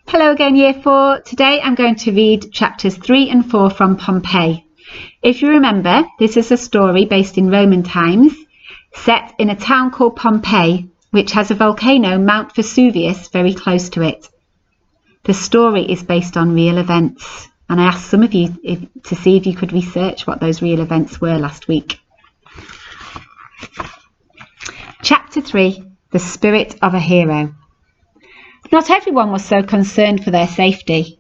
Hello again, Year 4. Today I'm going to read chapters 3 and 4 from Pompeii. If you remember, this is a story based in Roman times, set in a town called Pompeii, which has a volcano, Mount Vesuvius, very close to it. The story is based on real events, and I asked some of you to see if you could research what those real events were last week. Chapter 3, The Spirit of a Hero. Not everyone was so concerned for their safety.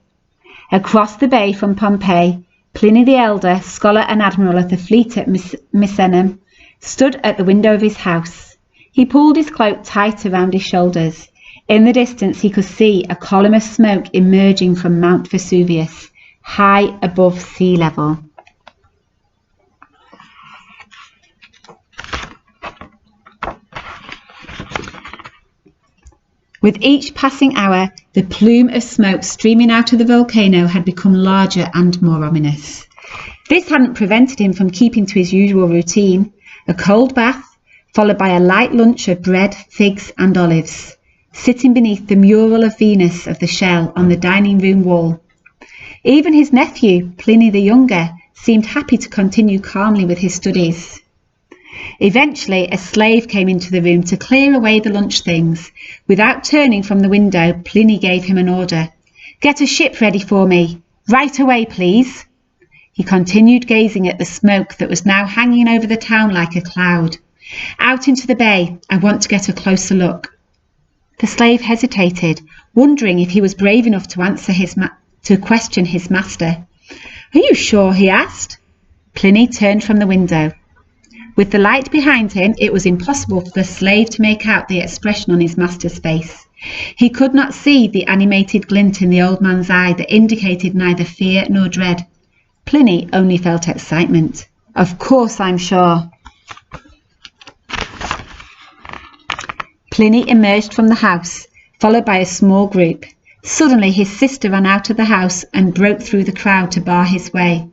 Across the bay from Pompeii, Pliny the Elder, scholar and admiral of the fleet at Misenum, stood at the window of his house. He pulled his cloak tight around his shoulders. In the distance he could see a column of smoke emerging from Mount Vesuvius, high above sea level. With each passing hour, the plume of smoke streaming out of the volcano had become larger and more ominous. This hadn't prevented him from keeping to his usual routine, a cold bath, followed by a light lunch of bread, figs and olives, sitting beneath the mural of Venus of the shell on the dining room wall. Even his nephew, Pliny the Younger, seemed happy to continue calmly with his studies. Eventually, a slave came into the room to clear away the lunch things. Without turning from the window, Pliny gave him an order. "Get a ship ready for me. Right away, please." He continued gazing at the smoke that was now hanging over the town like a cloud. "Out into the bay. I want to get a closer look." The slave hesitated, wondering if he was brave enough to answer to question his master. "Are you sure?" he asked. Pliny turned from the window. With the light behind him, it was impossible for the slave to make out the expression on his master's face. He could not see the animated glint in the old man's eye that indicated neither fear nor dread. Pliny only felt excitement. "Of course, I'm sure." Pliny emerged from the house, followed by a small group. Suddenly his sister ran out of the house and broke through the crowd to bar his way.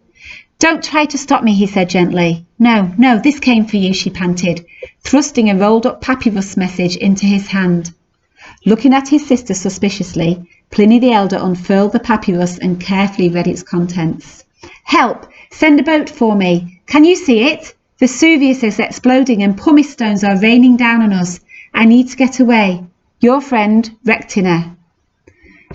"Don't try to stop me," he said gently. No, this came for you," she panted, thrusting a rolled-up papyrus message into his hand. Looking at his sister suspiciously, Pliny the Elder unfurled the papyrus and carefully read its contents. "Help! Send a boat for me! Can you see it? Vesuvius is exploding and pumice stones are raining down on us. I need to get away. Your friend, Rectina."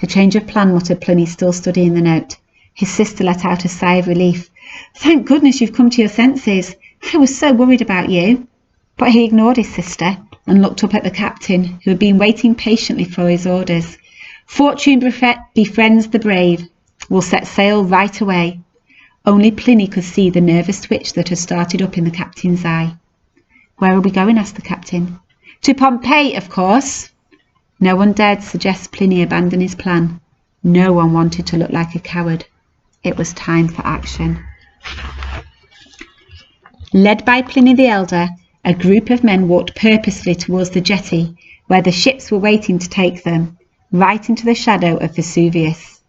"A change of plan," muttered Pliny, still studying the note. His sister let out a sigh of relief. "Thank goodness you've come to your senses. I was so worried about you." But he ignored his sister and looked up at the captain, who had been waiting patiently for his orders. "Fortune befriends the brave. We'll set sail right away." Only Pliny could see the nervous twitch that had started up in the captain's eye. "Where are we going?" asked the captain. "To Pompeii, of course." No one dared suggest Pliny abandon his plan. No one wanted to look like a coward. It was time for action. Led by Pliny the Elder, a group of men walked purposefully towards the jetty, where the ships were waiting to take them, right into the shadow of Vesuvius.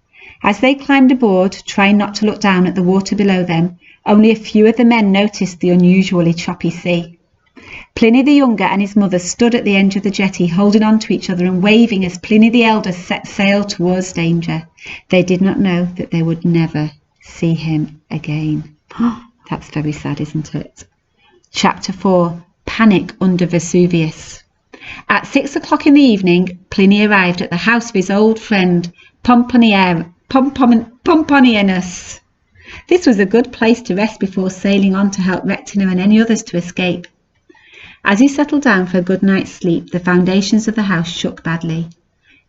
As they climbed aboard, trying not to look down at the water below them, only a few of the men noticed the unusually choppy sea. Pliny the Younger and his mother stood at the edge of the jetty, holding on to each other and waving as Pliny the Elder set sail towards danger. They did not know that they would never see him again. That's very sad, isn't it? Chapter 4, Panic under Vesuvius. At 6 o'clock in the evening, Pliny arrived at the house of his old friend Pomponianus. This was a good place to rest before sailing on to help Rectina and any others to escape. As he settled down for a good night's sleep, the foundations of the house shook badly.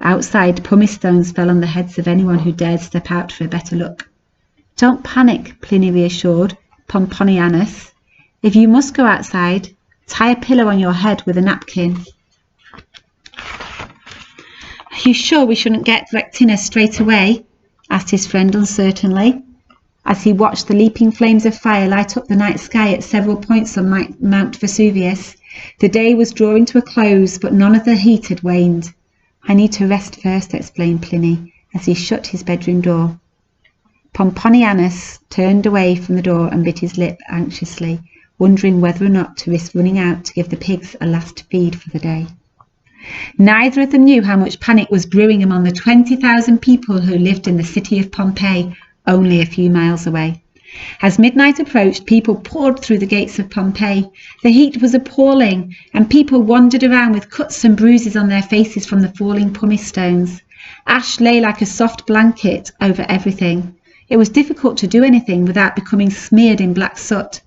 Outside, pumice stones fell on the heads of anyone who dared step out for a better look. "Don't panic," Pliny reassured Pomponianus. "If you must go outside, tie a pillow on your head with a napkin." "Are you sure we shouldn't get Rectina straight away?" asked his friend uncertainly, as he watched the leaping flames of fire light up the night sky at several points on Mount Vesuvius. The day was drawing to a close, but none of the heat had waned. "I need to rest first," explained Pliny, as he shut his bedroom door. Pomponianus turned away from the door and bit his lip anxiously, wondering whether or not to risk running out to give the pigs a last feed for the day. Neither of them knew how much panic was brewing among the 20,000 people who lived in the city of Pompeii, only a few miles away. As midnight approached, people poured through the gates of Pompeii. The heat was appalling, and people wandered around with cuts and bruises on their faces from the falling pumice stones. Ash lay like a soft blanket over everything. It was difficult to do anything without becoming smeared in black soot.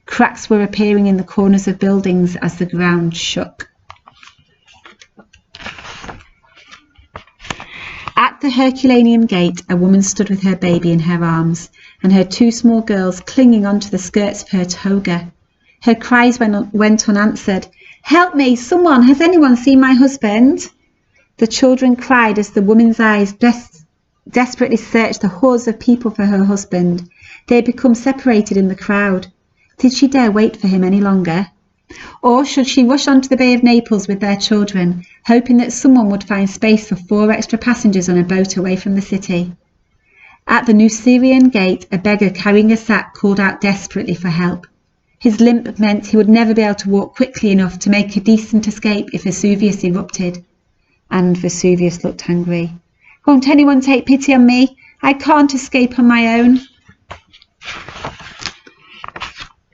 Cracks were appearing in the corners of buildings as the ground shook. At the Herculaneum gate, a woman stood with her baby in her arms, and her two small girls clinging onto the skirts of her toga. Her cries went unanswered. "Help me! Someone! Has anyone seen my husband?" The children cried as the woman's eyes desperately searched the hordes of people for her husband. They had become separated in the crowd. Did she dare wait for him any longer? Or should she rush onto the Bay of Naples with their children, hoping that someone would find space for 4 extra passengers on a boat away from the city? At the Nucerian gate, a beggar carrying a sack called out desperately for help. His limp meant he would never be able to walk quickly enough to make a decent escape if Vesuvius erupted. And Vesuvius looked angry. "Won't anyone take pity on me? I can't escape on my own."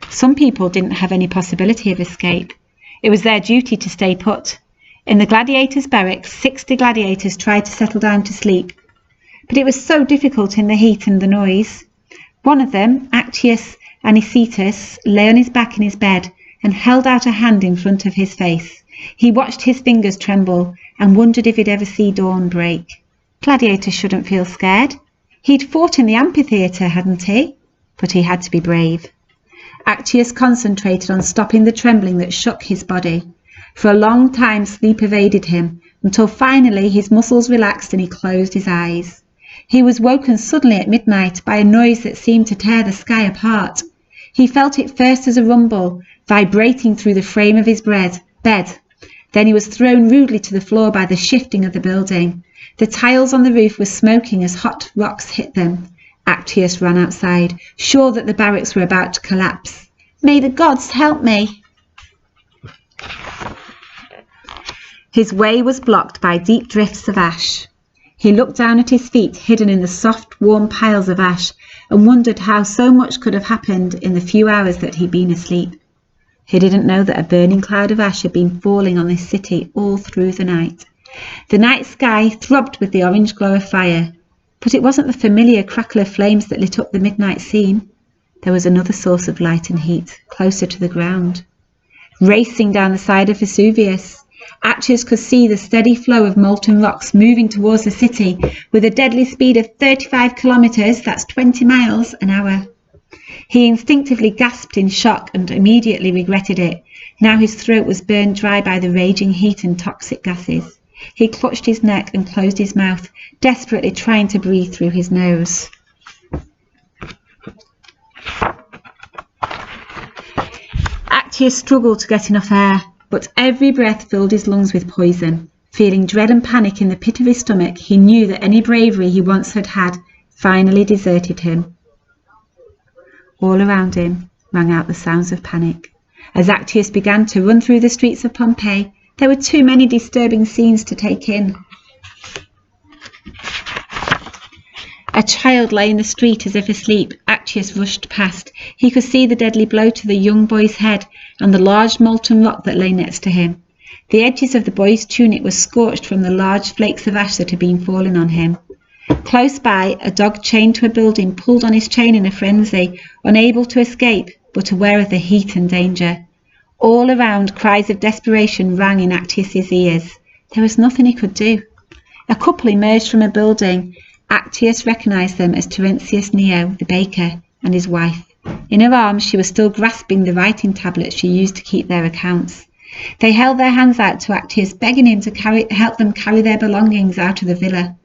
Some people didn't have any possibility of escape. It was their duty to stay put. In the Gladiators' barracks, 60 gladiators tried to settle down to sleep. But it was so difficult in the heat and the noise. One of them, Actius Anicetus, lay on his back in his bed and held out a hand in front of his face. He watched his fingers tremble and wondered if he'd ever see dawn break. Gladiators shouldn't feel scared. He'd fought in the amphitheatre, hadn't he? But he had to be brave. Actius concentrated on stopping the trembling that shook his body. For a long time sleep evaded him, until finally his muscles relaxed and he closed his eyes. He was woken suddenly at midnight by a noise that seemed to tear the sky apart. He felt it first as a rumble, vibrating through the frame of his bed. Then he was thrown rudely to the floor by the shifting of the building. The tiles on the roof were smoking as hot rocks hit them. Actius ran outside, sure that the barracks were about to collapse. "May the gods help me!" His way was blocked by deep drifts of ash. He looked down at his feet, hidden in the soft, warm piles of ash, and wondered how so much could have happened in the few hours that he'd been asleep. He didn't know that a burning cloud of ash had been falling on this city all through the night. The night sky throbbed with the orange glow of fire, but it wasn't the familiar crackle of flames that lit up the midnight scene. There was another source of light and heat, closer to the ground. Racing down the side of Vesuvius, Actius could see the steady flow of molten rocks moving towards the city with a deadly speed of 35 kilometers, that's 20 miles an hour. He instinctively gasped in shock and immediately regretted it. Now his throat was burned dry by the raging heat and toxic gases. He clutched his neck and closed his mouth, desperately trying to breathe through his nose. Actius struggled to get enough air, but every breath filled his lungs with poison. Feeling dread and panic in the pit of his stomach, he knew that any bravery he once had had finally deserted him. All around him rang out the sounds of panic. As Actius began to run through the streets of Pompeii, there were too many disturbing scenes to take in. A child lay in the street as if asleep. Actius rushed past. He could see the deadly blow to the young boy's head and the large molten rock that lay next to him. The edges of the boy's tunic were scorched from the large flakes of ash that had been falling on him. Close by, a dog chained to a building pulled on his chain in a frenzy, unable to escape, but aware of the heat and danger. All around, cries of desperation rang in Actius's ears. There was nothing he could do. A couple emerged from a building. Actius recognised them as Terentius Neo, the baker, and his wife. In her arms she was still grasping the writing tablets she used to keep their accounts. They held their hands out to Actius, begging him to help them carry their belongings out of the villa.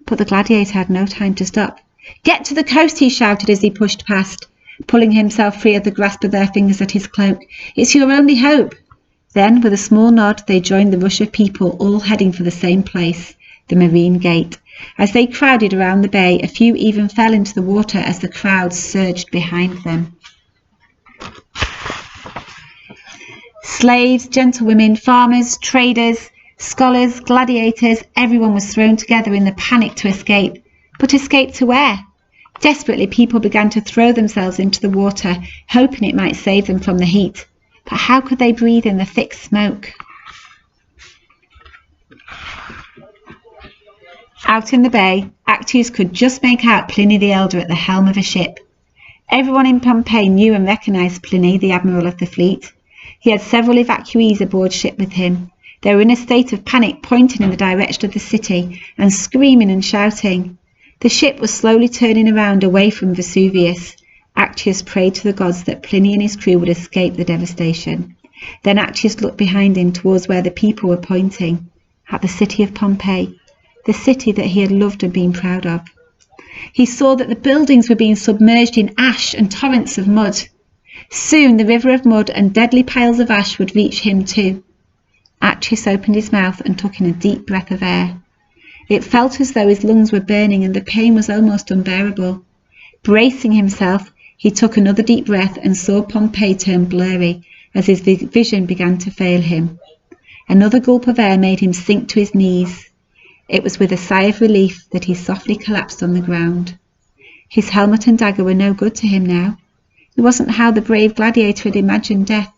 But the gladiator had no time to stop. "Get to the coast," he shouted as he pushed past, pulling himself free of the grasp of their fingers at his cloak. "It's your only hope." Then, with a small nod, they joined the rush of people, all heading for the same place, the Marine Gate. As they crowded around the bay, a few even fell into the water as the crowd surged behind them. Slaves, gentlewomen, farmers, traders, Scholars, gladiators, everyone was thrown together in the panic to escape. But escape to where? Desperately, people began to throw themselves into the water, hoping it might save them from the heat. But how could they breathe in the thick smoke? Out in the bay, Actius could just make out Pliny the Elder at the helm of a ship. Everyone in Pompeii knew and recognised Pliny, the admiral of the fleet. He had several evacuees aboard ship with him. They were in a state of panic, pointing in the direction of the city and screaming and shouting. The ship was slowly turning around away from Vesuvius. Actius prayed to the gods that Pliny and his crew would escape the devastation. Then Actius looked behind him towards where the people were pointing, at the city of Pompeii, the city that he had loved and been proud of. He saw that the buildings were being submerged in ash and torrents of mud. Soon the river of mud and deadly piles of ash would reach him too. Actius opened his mouth and took in a deep breath of air. It felt as though his lungs were burning and the pain was almost unbearable. Bracing himself, he took another deep breath and saw Pompeii turn blurry as his vision began to fail him. Another gulp of air made him sink to his knees. It was with a sigh of relief that he softly collapsed on the ground. His helmet and dagger were no good to him now. It wasn't how the brave gladiator had imagined death.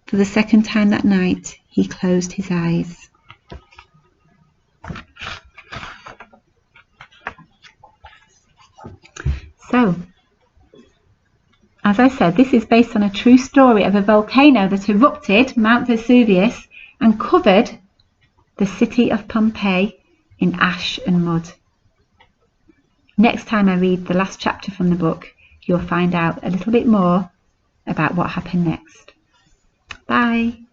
For the second time that night, he closed his eyes. So, as I said, this is based on a true story of a volcano that erupted, Mount Vesuvius, and covered the city of Pompeii in ash and mud. Next time I read the last chapter from the book, you'll find out a little bit more about what happened next. Bye.